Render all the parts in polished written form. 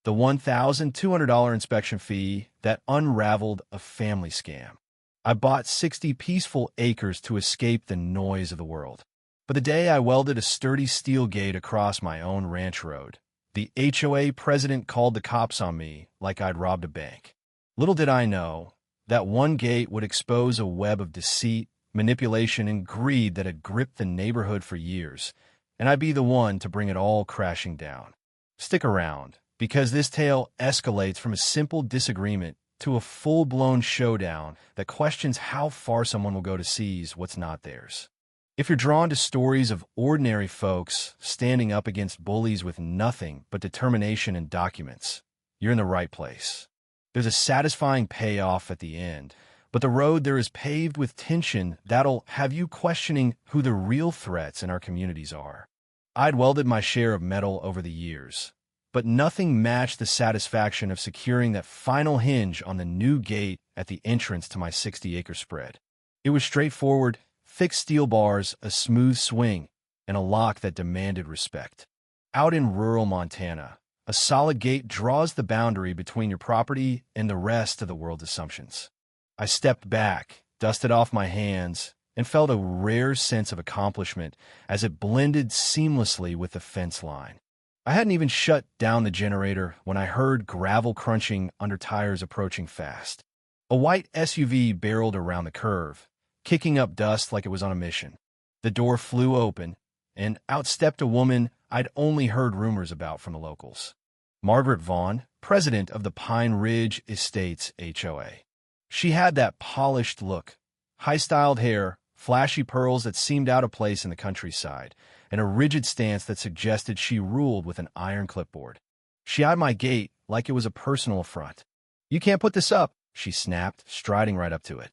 the $1,200 inspection fee that unraveled a family scam. I bought 60 peaceful acres to escape the noise of the world. But the day I welded a sturdy steel gate across my own ranch road, the HOA president called the cops on me like I'd robbed a bank. Little did I know that one gate would expose a web of deceit, manipulation, and greed that had gripped the neighborhood for years, and I'd be the one to bring it all crashing down. Stick around, because this tale escalates from a simple disagreement to a full-blown showdown that questions how far someone will go to seize what's not theirs. If you're drawn to stories of ordinary folks standing up against bullies with nothing but determination and documents, you're in the right place. There's a satisfying payoff at the end, but the road there is paved with tension that'll have you questioning who the real threats in our communities are. I'd welded my share of metal over the years, but nothing matched the satisfaction of securing that final hinge on the new gate at the entrance to my 60-acre spread. It was straightforward, thick steel bars, a smooth swing, and a lock that demanded respect. Out in rural Montana, a solid gate draws the boundary between your property and the rest of the world's assumptions. I stepped back, dusted off my hands, and felt a rare sense of accomplishment as it blended seamlessly with the fence line. I hadn't even shut down the generator when I heard gravel crunching under tires approaching fast. A white SUV barreled around the curve, kicking up dust like it was on a mission. The door flew open, and out stepped a woman I'd only heard rumors about from the locals. Margaret Vaughn, president of the Pine Ridge Estates HOA. She had that polished look, high-styled hair, flashy pearls that seemed out of place in the countryside, and a rigid stance that suggested she ruled with an iron clipboard. She eyed my gate like it was a personal affront. "You can't put this up," she snapped, striding right up to it.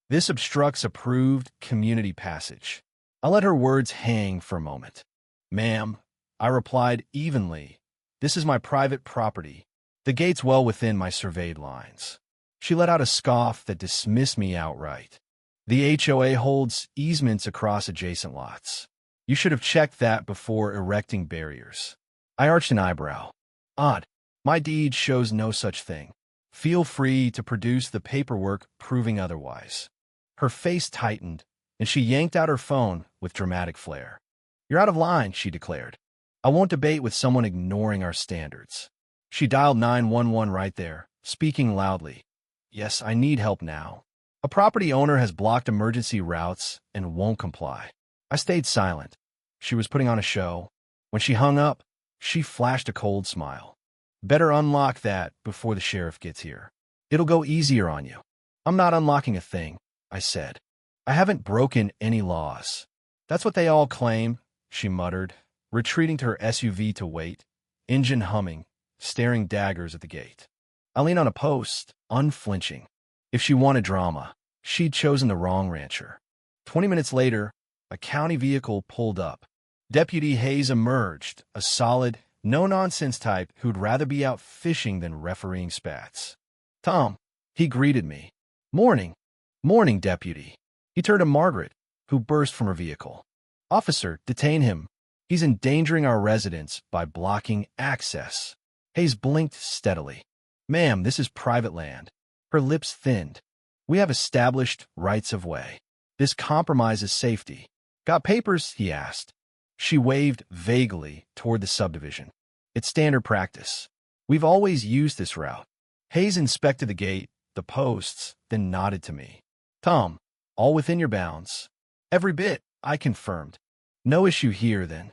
"This obstructs approved community passage." I let her words hang for a moment. "Ma'am," I replied evenly, "this is my private property. The gate's well within my surveyed lines." She let out a scoff that dismissed me outright. "The HOA holds easements across adjacent lots. You should have checked that before erecting barriers." I arched an eyebrow. "Odd. My deed shows no such thing. Feel free to produce the paperwork proving otherwise." Her face tightened, and she yanked out her phone with dramatic flair. "You're out of line," she declared. "I won't debate with someone ignoring our standards." She dialed 911 right there, speaking loudly. "Yes, I need help now. A property owner has blocked emergency routes and won't comply." I stayed silent. She was putting on a show. When she hung up, she flashed a cold smile. "Better unlock that before the sheriff gets here. It'll go easier on you." "I'm not unlocking a thing," I said. "I haven't broken any laws." "That's what they all claim," she muttered, retreating to her SUV to wait, engine humming, staring daggers at the gate. I leaned on a post, unflinching. If she wanted drama, she'd chosen the wrong rancher. 20 minutes later, a county vehicle pulled up. Deputy Hayes emerged, a solid, no-nonsense type who'd rather be out fishing than refereeing spats. "Tom," he greeted me. "Morning." "Morning, Deputy." He turned to Margaret, who burst from her vehicle. "Officer, detain him. He's endangering our residents by blocking access." Hayes blinked steadily. "Ma'am, this is private land." Her lips thinned. "We have established rights of way. This compromises safety." "Got papers?" he asked. She waved vaguely toward the subdivision. "It's standard practice. We've always used this route." Hayes inspected the gate, the posts, then nodded to me. "Tom, all within your bounds." "Every bit," I confirmed. "No issue here, then."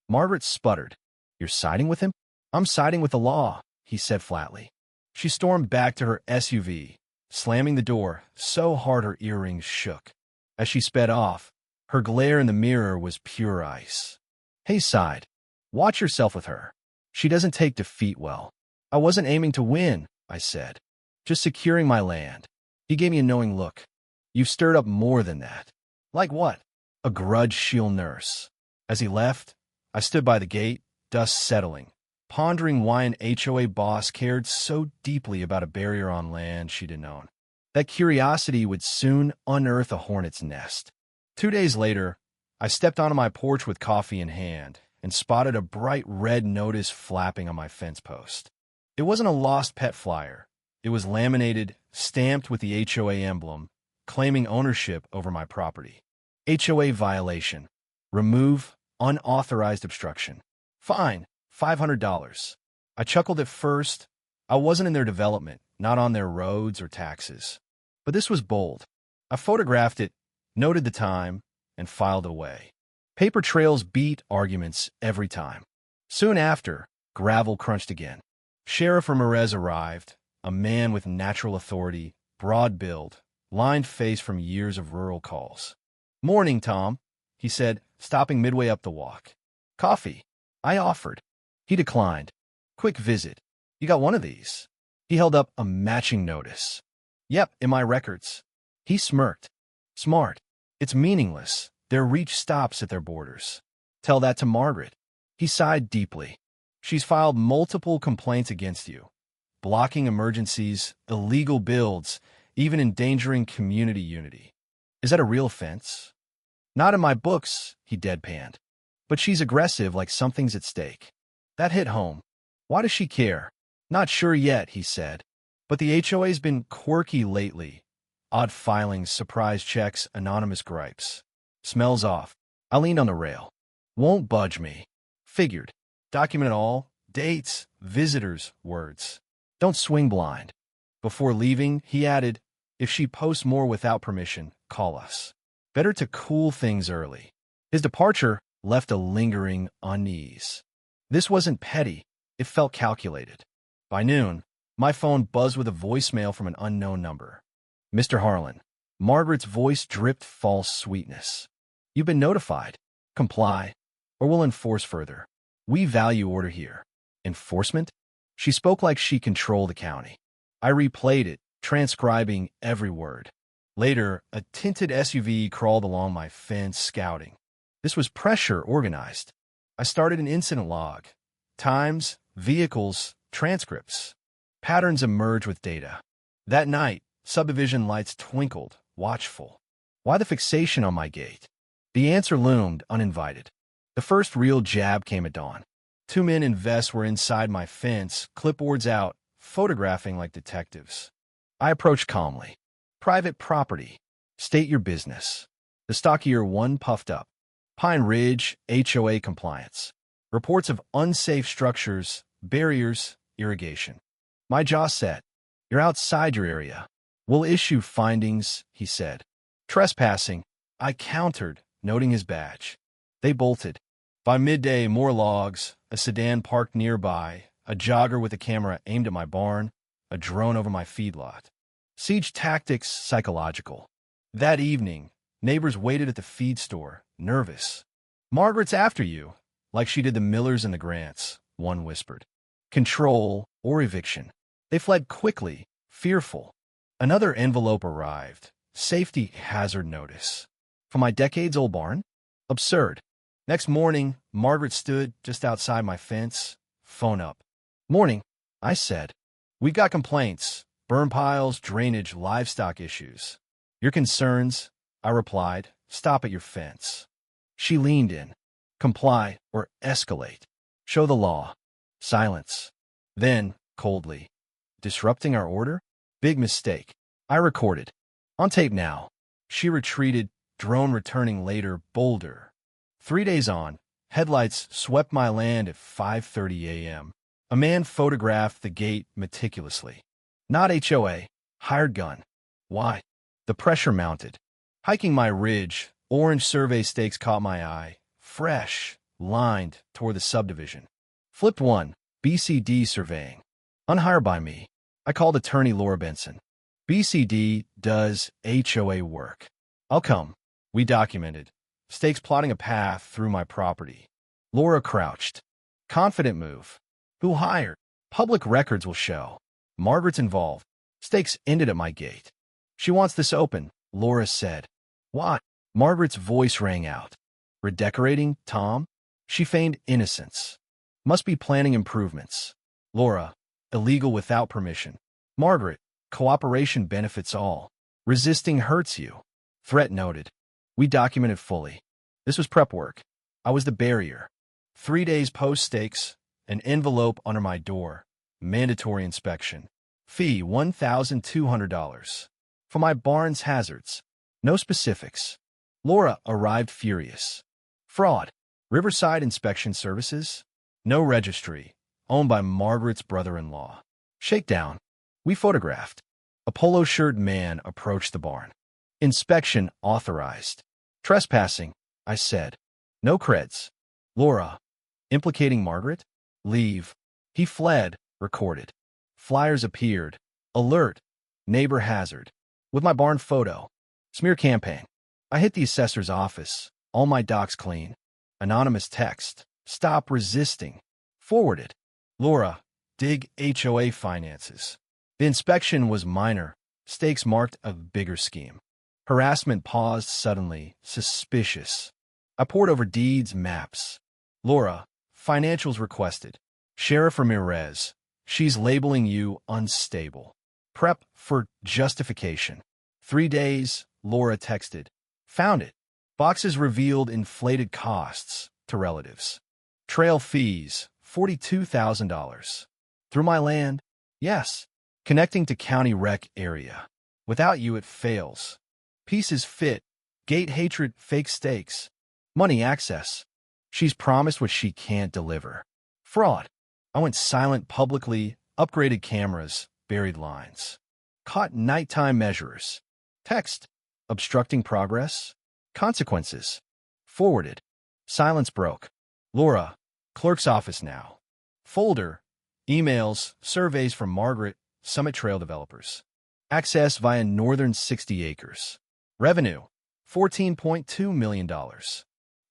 Margaret sputtered. "You're siding with him?" "I'm siding with the law," he said flatly. She stormed back to her SUV, slamming the door so hard her earrings shook. As she sped off, her glare in the mirror was pure ice. Hayes sighed. "Watch yourself with her. She doesn't take defeat well." "I wasn't aiming to win," I said. "Just securing my land." He gave me a knowing look. "You've stirred up more than that." "Like what?" "A grudge she'll nurse." As he left, I stood by the gate, dust settling, pondering why an HOA boss cared so deeply about a barrier on land she didn't own. That curiosity would soon unearth a hornet's nest. 2 days later, I stepped onto my porch with coffee in hand and spotted a bright red notice flapping on my fence post. It wasn't a lost pet flyer. It was laminated, stamped with the HOA emblem, claiming ownership over my property. HOA violation. Remove unauthorized obstruction. Fine, $500. I chuckled at first. I wasn't in their development, not on their roads or taxes. But this was bold. I photographed it, noted the time, and filed away. Paper trails beat arguments every time. Soon after, gravel crunched again. Sheriff Ramirez arrived, a man with natural authority, broad build, lined face from years of rural calls. "Morning, Tom," he said, stopping midway up the walk. "Coffee?" I offered. He declined. "Quick visit. You got one of these?" He held up a matching notice. "Yep, in my records." He smirked. "Smart. It's meaningless. Their reach stops at their borders." "Tell that to Margaret." He sighed deeply. "She's filed multiple complaints against you. Blocking emergencies, illegal builds, even endangering community unity. Is that a real offense?" "Not in my books," he deadpanned. "But she's aggressive like something's at stake." That hit home. "Why does she care?" "Not sure yet," he said. "But the HOA's been quirky lately. Odd filings, surprise checks, anonymous gripes. Smells off." I leaned on the rail. "Won't budge me." Figured. Document it all. Dates, visitors, words. Don't swing blind. Before leaving, he added, "If she posts more without permission, call us. Better to cool things early." His departure left a lingering unease. This wasn't petty. It felt calculated. By noon, my phone buzzed with a voicemail from an unknown number. "Mr. Harlan." Margaret's voice dripped false sweetness. "You've been notified. Comply, or we'll enforce further. We value order here." "Enforcement?" She spoke like she controlled the county. I replayed it, transcribing every word. Later, a tinted SUV crawled along my fence, scouting. This was pressure organized. I started an incident log. Times, vehicles, transcripts. Patterns emerged with data. That night, subdivision lights twinkled, watchful. Why the fixation on my gate? The answer loomed, uninvited. The first real jab came at dawn. Two men in vests were inside my fence, clipboards out, photographing like detectives. I approached calmly. "Private property. State your business." The stockier one puffed up. "Pine Ridge, HOA compliance. Reports of unsafe structures, barriers, irrigation." My jaw set. "You're outside your area. We'll issue findings," he said. "Trespassing." I countered, noting his badge. They bolted. By midday, more logs, a sedan parked nearby, a jogger with a camera aimed at my barn, a drone over my feedlot. Siege tactics, psychological. That evening, neighbors waited at the feed store, nervous. "Margaret's after you," like she did the Millers and the Grants, one whispered. "Control or eviction." They fled quickly, fearful. Another envelope arrived. Safety hazard notice. From my decades-old barn? Absurd. Next morning, Margaret stood just outside my fence, phone up. "Morning," I said. "We've got complaints. Burn piles, drainage, livestock issues." "Your concerns," I replied, "stop at your fence." She leaned in. "Comply or escalate. Show the law." Silence. Then, coldly, "Disrupting our order? Big mistake." I recorded. "On tape now." She retreated, drone returning later, bolder. 3 days on, headlights swept my land at 5:30 a.m. A man photographed the gate meticulously. Not HOA, hired gun. Why? The pressure mounted. Hiking my ridge, orange survey stakes caught my eye, fresh, lined toward the subdivision. Flipped one, BCD surveying. Unhired by me. I called attorney Laura Benson. "BCD does HOA work." "I'll come." We documented. Stakes plotting a path through my property. Laura crouched. Confident move. "Who hired?" "Public records will show." "Margaret's involved." Stakes ended at my gate. "She wants this open," Laura said. "Why?" Margaret's voice rang out. "Redecorating, Tom?" She feigned innocence. "Must be planning improvements." Laura, "Illegal without permission." Margaret, "Cooperation benefits all. Resisting hurts you." Threat noted. We documented fully. This was prep work. I was the barrier. 3 days post stakes, an envelope under my door. mandatory inspection. Fee $1,200. For my barn's hazards. No specifics. Laura arrived furious. Fraud. Riverside Inspection Services. No registry. Owned by Margaret's brother-in-law. Shakedown. We photographed. A polo shirt man approached the barn. Inspection authorized. Trespassing, I said. No creds. Laura. Implicating Margaret? Leave. He fled. Recorded. Flyers appeared. Alert. Neighbor hazard. With my barn photo. Smear campaign. I hit the assessor's office. All my docs clean. Anonymous text. Stop resisting. Forwarded. Laura. Dig HOA finances. The inspection was minor. Stakes marked a bigger scheme. Harassment paused suddenly. Suspicious. I pored over deeds, maps. Laura. Financials requested. Sheriff Ramirez. She's labeling you unstable. Prep for justification. 3 days, Laura texted. Found it. Boxes revealed inflated costs to relatives. Trail fees, $42,000. Through my land? Yes. Connecting to county rec area. Without you, it fails. Pieces fit. Gate hatred, fake stakes. Money access. She's promised what she can't deliver. Fraud. I went silent publicly, upgraded cameras, buried lines. Caught nighttime measurers. Text. Obstructing progress. Consequences. Forwarded. Silence broke. Laura. Clerk's office now. Folder. Emails, surveys from Margaret, Summit Trail developers. Access via northern 60 acres. Revenue. $14.2 million.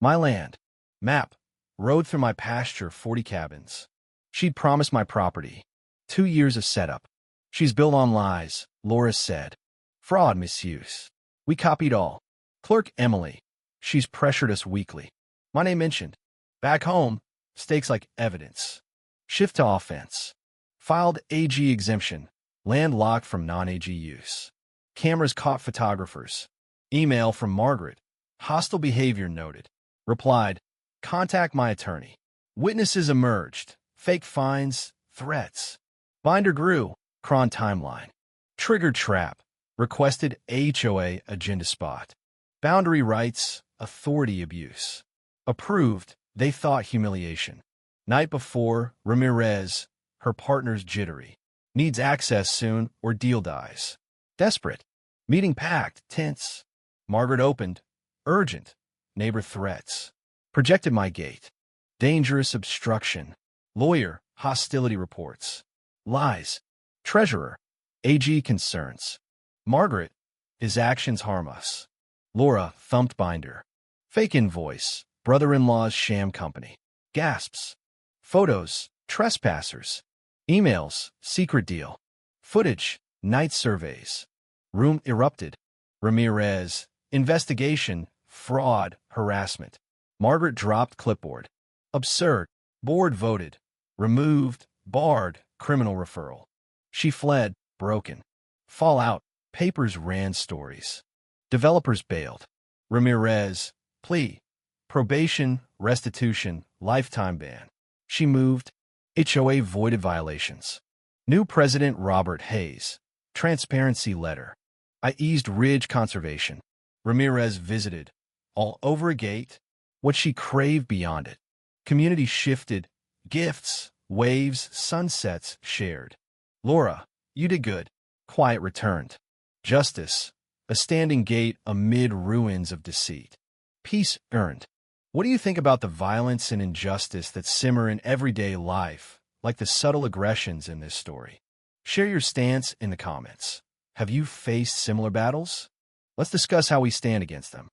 My land. Map. Road through my pasture, 40 cabins. She'd promised my property. 2 years of setup. She's built on lies, Laura said. Fraud, misuse. We copied all. Clerk Emily. She's pressured us weekly. My name mentioned. Back home, stakes like evidence. Shift to offense. Filed AG exemption. Land locked from non-AG use. Cameras caught photographers. Email from Margaret. Hostile behavior noted. Replied. Contact my attorney. Witnesses emerged. Fake fines. Threats. Binder grew. Cron timeline. Trigger trap. Requested HOA agenda spot. Boundary rights. Authority abuse. Approved. They thought humiliation. Night before, Ramirez. Her partner's jittery. Needs access soon or deal dies. Desperate. Meeting packed. Tense. Margaret opened. Urgent. Neighbor threats. Projected my gate. Dangerous obstruction. Lawyer. Hostility reports. Lies. Treasurer. AG concerns. Margaret. His actions harm us. Laura. Thumped binder. Fake invoice. Brother-in-law's sham company. Gasps. Photos. Trespassers. Emails. Secret deal. Footage. Night surveys. Room erupted. Ramirez. Investigation. Fraud. Harassment. Margaret dropped clipboard. Absurd. Board voted. Removed. Barred. Criminal referral. She fled. Broken. Fallout. Papers ran stories. Developers bailed. Ramirez. Plea. Probation. Restitution. Lifetime ban. She moved. HOA voided violations. New President Robert Hayes. Transparency letter. I eased ridge conservation. Ramirez visited. All over a gate. What she craved beyond it. Community shifted. Gifts. Waves. Sunsets shared. Laura. You did good. Quiet returned. Justice. A standing gate amid ruins of deceit. Peace earned. What do you think about the violence and injustice that simmer in everyday life, like the subtle aggressions in this story? Share your stance in the comments. Have you faced similar battles? Let's discuss how we stand against them.